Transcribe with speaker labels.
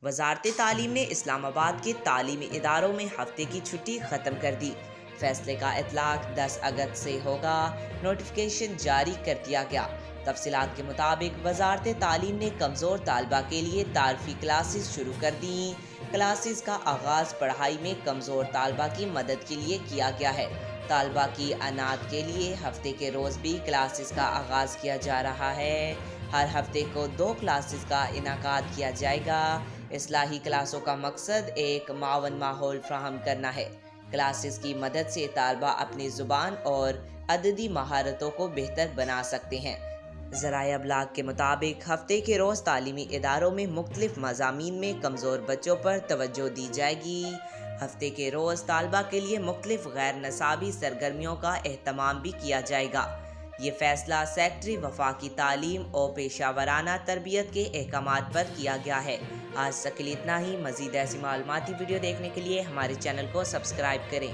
Speaker 1: वजारत तालीम ने इस्लामाबाद के तालीमी इदारों में हफ्ते की छुट्टी ख़त्म कर दी। फैसले का इतलाक 10 अगस्त से होगा। नोटिफिकेशन जारी कर दिया गया। तफसीलात के मुताबिक वजारत तालीम ने कमज़ोर तालबा के लिए तारफ़ी क्लासेस शुरू कर दी। क्लासेस का आगाज़ पढ़ाई में कमज़ोर तालबा की मदद के लिए किया गया है। तालबा की अनाथ के लिए हफ्ते के रोज़ भी क्लासेस का आगाज़ किया जा रहा है। हर हफ्ते को 2 क्लासेस का इनाकाद किया जाएगा। इस्लाही क्लासों का मकसद एक मावन माहौल फ्राहम करना है। क्लासेस की मदद से तालबा अपनी ज़ुबान और अददी महारतों को बेहतर बना सकते हैं। ज़राए अबलाग के मुताबिक हफ्ते के रोज़ तालीमी इदारों में मुख्तलिफ मज़ामीन में कमज़ोर बच्चों पर तवज्जो दी जाएगी। हफ्ते के रोज़ तालबा के लिए मुख्तलिफ गैर नसाबी सरगर्मियों का एहतमाम भी किया जाएगा। ये फ़ैसला सेक्रेटरी वफाकी तालीम और पेशावराना तरबियत के अहकामात पर किया गया है। आज तक के लिए इतना ही। मज़ीद ऐसी मालूमाती वीडियो देखने के लिए हमारे चैनल को सब्सक्राइब करें।